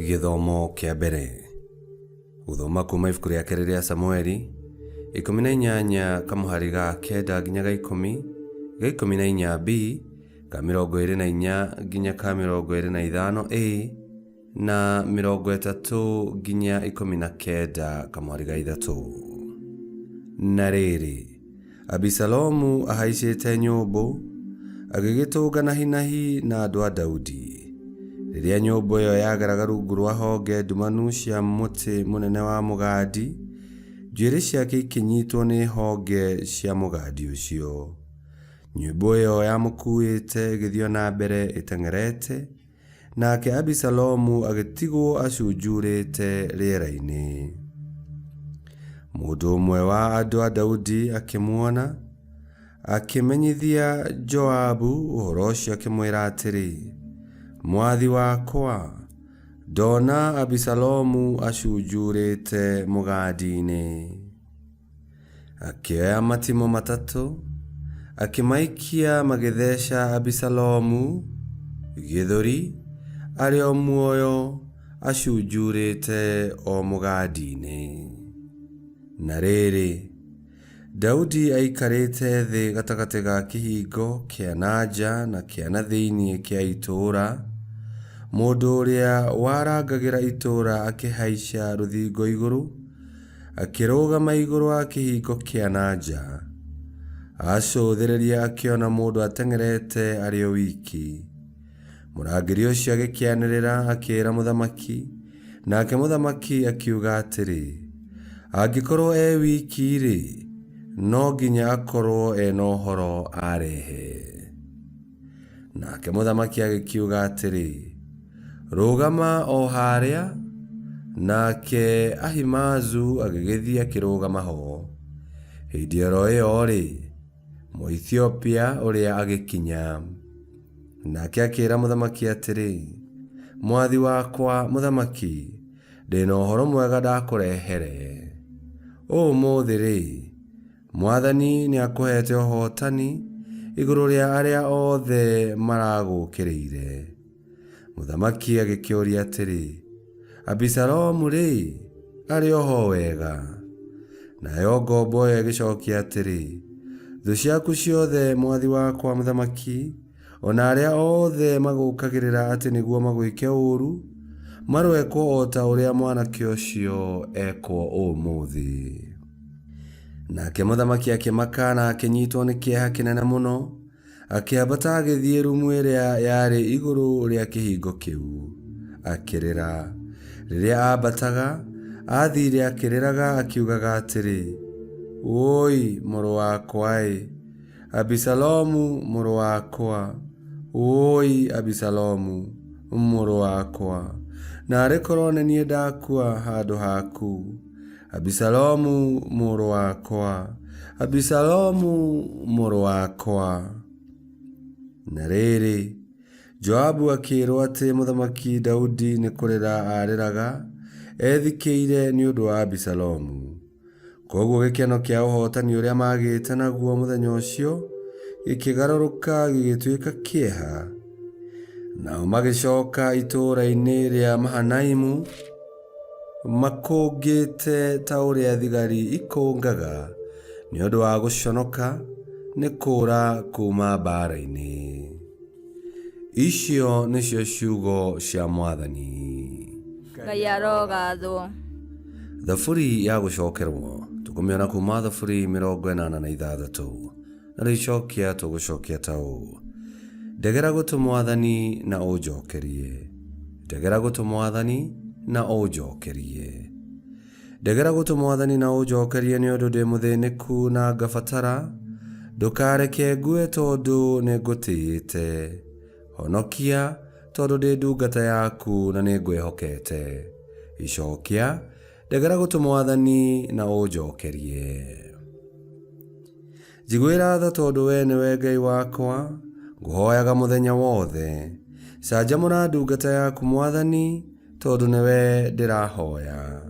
Githomo kia mbere guthoma kuma ibuku ria keri ria Samueli 18 kamuhari ga 9 nginya ga 10 ga 14b ka 24 nginya ka 25a na 30 nginya 19 kamuhari ga 3. Na riri Abisalomu ahaicite nyumbu agigitungana hinahi na andu a Daudi. Riria nyumbu iyo yageraga rungu rwa honge ndumanu cia muti munene wa mugandi, njuiri ciake ikinyitwo ni honge cia mugandi ucio. Nyumbu iyo yamukuite igithio na mbere itengerete, nake Abisalomu agitigwo acunjurite riera-ini. Mundu umwe wa andu a Daudi akimuona, akimenyithia Joabu uhoro ucio akimwira atiri, "Mwathi wakwa, ndona Abisalomu acunjurite mugandi-ini." Akioya matimo matatu, akimaikia magithesha Abisalomu githuri ari o muoyo acunjurite o mugandi-ini. Na riri Daudi aikarite thi gatagati ga kihingo kia nanja na kia na thiini kia itura, mundu uria warangagira itura akihaica ruthingo iguru, akirugama iguru wa kihingo kia nanja, acuthiriria akiona mundu atengerete ari o wiki. Murangiri ucio agikianirira akira muthamaki, nake muthamaki akiuga atiri, angikorwo e wiki-ri, no nginya akorwo ena uhoro arehe. Nake muthamaki agikiuga atiri, rugama o haria. Nake Ahimaazu agigithia akirugama ho. Hindi oro iyo ri Mu-Ethiopia uria agikinya, nake akira muthamaki atiri, "Mwathi wakwa muthamaki, ndina uhoro mwega ndakurehere. Umuthi-ri Mwathani ni akuhete uhotani iguru ria aria othe maragukiriire." Muthamaki agikiuria atiri, "Abisalomu-ri ari oho wega?" Nayo ngombo iyo igicokia atiri, "Thu ciaku ciothe mwathi wakwa muthamaki, ona aria othe magukagirira ati niguo magwike uru, marwekwo o ta uria mwanake ucio ekwo umuthi." Nake muthamaki akimaka na akinyitwo ni kieha kinene muno, akiambata agithie rumu iria yari iguru ria kihingo kiu akirira. Riria ambataga athire akiriraga akiugaga atiri, "Woi muru wakwa, Abisalomu muru wakwa, woi Abisalomu muru wakwa, nari korwo ni nie ndakua handu haku. Abisalomu muru wakwa, Abisalomu muru wakwa." Na riri Joabu akirwo ati muthamaki Daudi ni kurira ariraga ethikiire ni undu wa Abisalomu. Koguo gikeno kia uhotani uria magite naguo muthenya ucio gikigaruruka gigituika kieha. Nao magicoka itura-ini ria Mahanaimu, makungite ta uria thigari ikungaga ni undu wa guconoka ni kura kuma mbara-ini. Icio nicio ciugo cia Mwathani. Ngai arogathwo. Thaburi ya gucokerwo tukumiona kuma thaburi 86 na ricokia tugucokia ta uu: ndegera gutu Mwathani na unjokerie, ndegera gutu Mwathani na unjokerie, ndegera gutu Mwathani na unjokerie ni undu ndi muthiniku na ngabatara. Ndukareke ngue tondu ni ngutiite, honokia tondu ndi ndungata yaku na ni ngwihokete. Icokia, ndegera gutu Mwathani na unjokerie. Njiguira tha tondu we niwe Ngai wakwa, nguhoyaga muthenya wothe. Canjamũra ndungata yaku Mwathani, tondu niwe ndirahoya.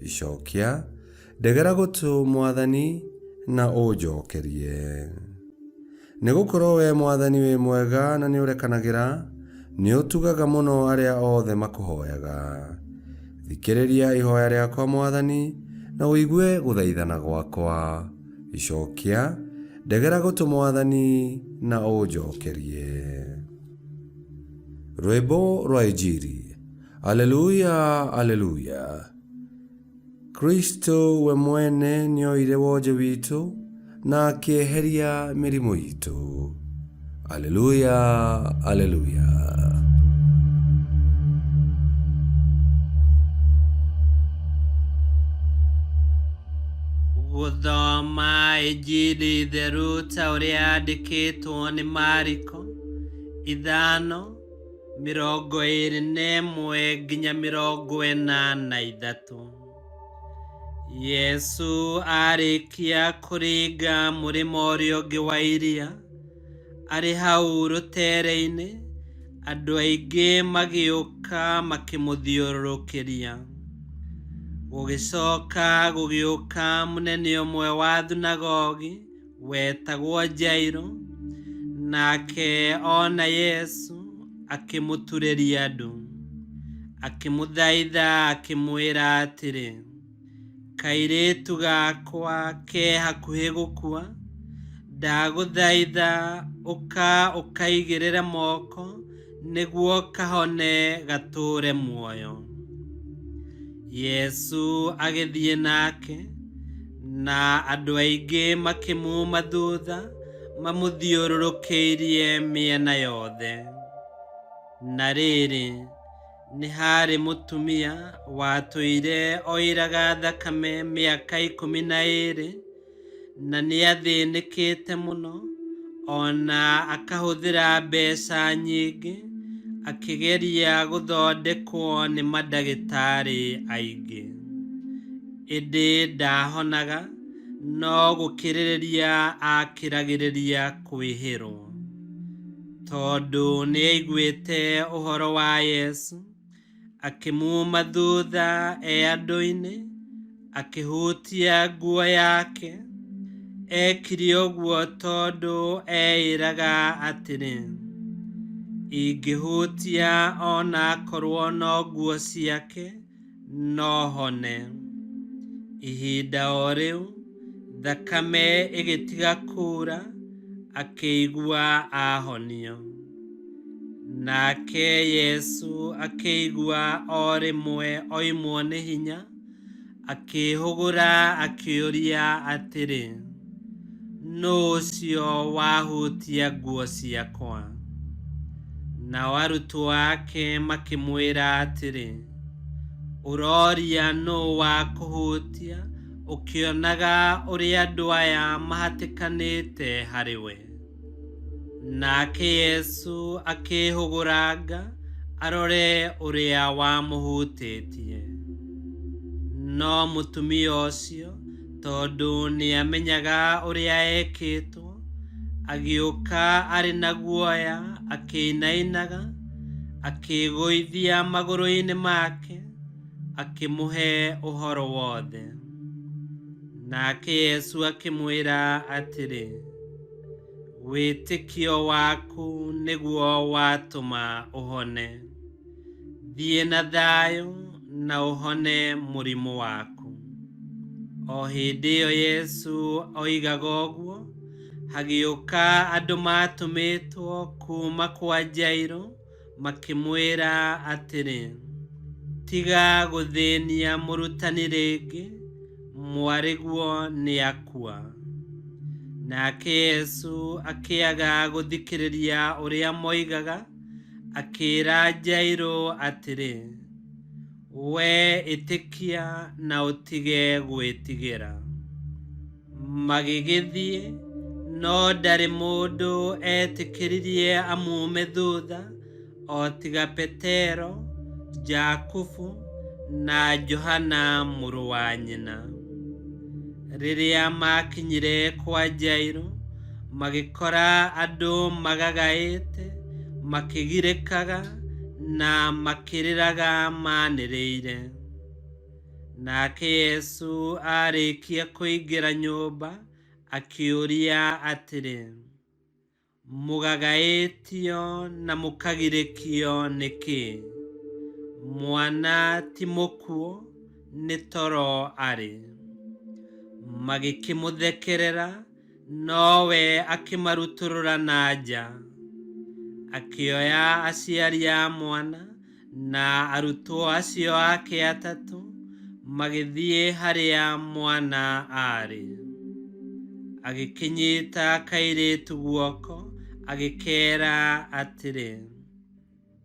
Icokia, ndegera gutu Mwathani na unjokerie. Nigukorwo we Mwathani wi mwega na ni urekanagira, nĩ ũtugaga mũno arĩa othe makũhoyaga. Thikĩrĩria ihoya rĩakwa Mwathani, na ũigue gũthaithana gwakwa. Icokia ndegera gũtũ Mwathani, na ũnjokerie. Rwĩmbo rwa Injili. Aleluya, aleluya. Kristo we mwene nĩoire wonje witũ, na akĩeheria mĩrimũ itũ. Aleluya, aleluya. Gũthoma Injili theru ta ũrĩa yandĩkĩtwo nĩ Mariko 5:21 nginya 43. Yesu arĩkia kũringa mũrĩmo ũrĩa ũngĩ wa iria, arĩ hau rũtere-inĩ, andũ aingĩ magĩũka makĩmũthiũrũrũkĩria. Gũgĩũka mũnene ũmwe wa thunagogi wetagwo Jairo, nake ona Yesu akĩmũturĩria andũ, akĩmũthaitha akĩmwĩra atĩrĩ, kairĩtu gakwa ke hakuhĩ gũkua, ndagũthaitha ũkaigĩrĩre moko nĩguo kahone gatũũre muoyo. Yesu agĩthiĩ nake, na andũ aingĩ makĩmuma thutha mamũthiũrũrũkĩirie mĩena yothe. Na rĩrĩ, nĩ harĩ mũtumia watũire oiraga thakame mĩaka 12, na nĩathĩnĩkĩte mũno, ona akahũthĩra mbeca nyingĩ akĩgeria gũthondekwo nĩ mandagĩtarĩ aingĩ. Ĩndĩ ndahonaga, no gũkĩrĩrĩria akĩragĩrĩria kwĩhĩrwo. Tondũ nĩaiguĩte ũhoro wa Yesu, akĩmuma thutha andũ-inĩ, akĩhutia nguo yake. Ekire ũguo tondũ eĩraga atĩrĩ, ingĩhutia ona akorwo no nguo ciake, no hone. Ihinda o rĩu, thakame ĩgĩtiga kuura, akĩigua ahonio. Nake Yesu akĩigua o rĩmwe oimwo nĩ hinya, akĩhũgũra akĩũria atĩrĩ, nũũ ũcio wahutia nguo ciakwa? Nao arutwo ake makĩmwĩra atĩrĩ, ũroria nũũ wakũhutia, ũkĩonaga ũrĩa andũ aya mahatĩkanĩte harĩwe? Nake Yesu akĩhũgũranga arore ũrĩa wamũhutĩtie. No mũtumia ũcio, tondũ nĩamenyaga ũrĩa ekĩtwo, agĩũka arĩ na guoya, akĩinainaga, akĩgũithia magũrũ-inĩ make, akĩmũhe ũhoro wothe. Nake Yesu akĩmwĩra atĩrĩ, wĩtĩkio waku nĩguo watũma ũhone. Thiĩ na thayũ na ũhone mũrimũ waku. O hĩndĩ ĩyo Yesu oigaga ũguo, hagĩũka andũ matũmĩtwo kuma kwa Jairo, makĩmwĩra atĩrĩ, tiga gũthĩnia mũrutani rĩngĩ, mwarĩguo nĩakua. Nake Yesu akĩaga gũthikĩrĩria ũrĩa moigaga, akĩĩra Jairo atĩrĩ, we ĩtĩkia na ũtige gwĩtigĩra. Magĩgĩthiĩ, no ndarĩ mũndũ etĩkĩririe amume thutha, o tiga Petero, Jakubu na Johana mũrũ wa nyina. Rĩrĩa makinyire kwa Jairo, magĩkora andũ magagaĩte, makĩgirĩkaga na makĩrĩraga manĩrĩire. Nake Yesu arĩkia kũingĩra nyũmba, akĩũria atĩrĩ, mugagaĩtio na mũkagirĩkio nĩkĩ? Mwana ti mũkuũ, nĩ toro arĩ. Magĩkĩmũthekerera, nowe akĩmarutũrũra na nja. Akĩoya aciari a mwana na arutwo acio ake atatũ, magĩthiĩ harĩa mwana arĩ. Agĩkĩnyita kairĩtu guoko, agĩkeera atĩrĩ,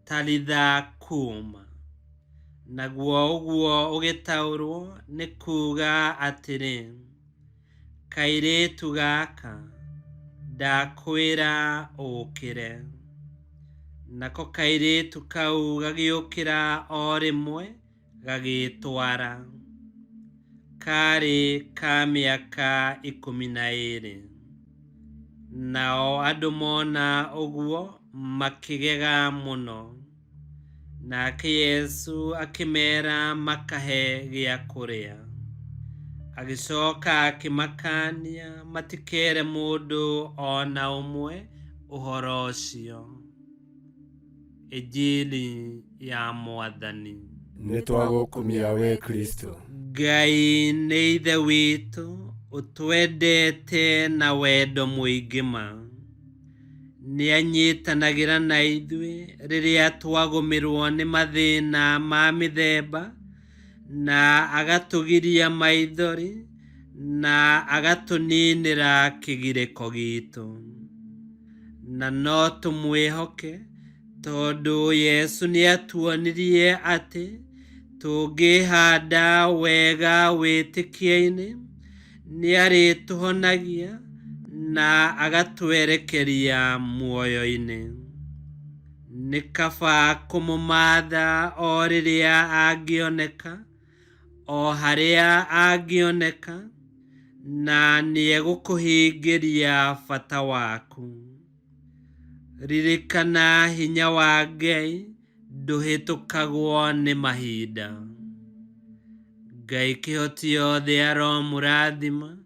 Talitha kuma. Naguo ũguo ũgĩtaũrwo nĩ kuuga atĩrĩ, kairĩtu gaka, ndakwĩra ũkĩre. Nako kairĩtu kau gagĩũkĩra o rĩmwe, gagĩtwara. Karĩ ka mĩaka 12. Nao andũ mona ũguo makĩgega mũno. Nake Yesu akĩmeera makahe gĩa kũrĩa. Agĩcoka akĩmakaania matikeere mũndũ ona ũmwe ũhoro ũcio. Injili ya Mwathani. Nĩtwagũkumia we Kristo. Ngai nĩ ithe witũ, ũtwendete na wendo mũingĩ ma. Nĩanyitanagĩra na ithuĩ rĩrĩa twagũmĩrwo nĩ mathĩna ma mĩthemba, na agatũgiria maithori, na agatũninĩra kĩgirĩko gitũ. Na no tũmwĩhoke, tondũ Yesu nĩatuonirie atĩ tũngĩhanda wega wĩtĩkia-inĩ, nĩarĩtũhonagia na agatwerekeria muoyo-inĩ. Nĩ kaba kũmũmatha o rĩrĩa angĩoneka, o harĩa angĩoneka, na nĩegũkũhingĩria bata waku. Ririkana hinya wa Ngai ndũhĩtũkagwo nĩ mahinda. Ngai kĩhoti yothe aromũrathima,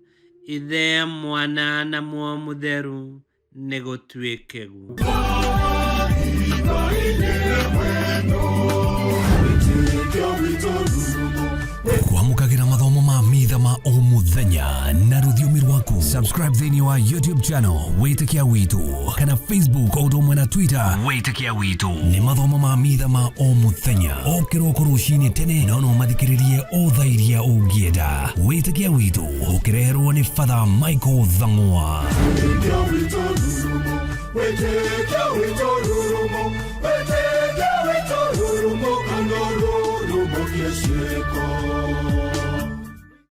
Ithe, Mwana na Muoyo Mũtheru, nĩ gũtuĩke guo. Kwamũkagĩra mathomo ma mitha ma o mũthenya na rũthiomi rwaku. Subscribe thĩinĩ wa YouTube channel Wĩtĩkia Witũ, kana Facebook o ũndũ ũmwe na Twitter Wĩtĩkia Witũ. Nĩ mathomo ma mitha ma o mũthenya, o kĩroko rũcinĩ tene, na no mathikĩrĩrie o thaa iria ũngĩenda. Wĩtĩkia Witũ ũkĩreherwo nĩ Father Michael Thang'wa. Wĩtĩkia Witũ rurumo, Wĩtĩkia Witũ rurumo, Wĩtĩkia Witũ rurumo, kana rurumo kĩciko.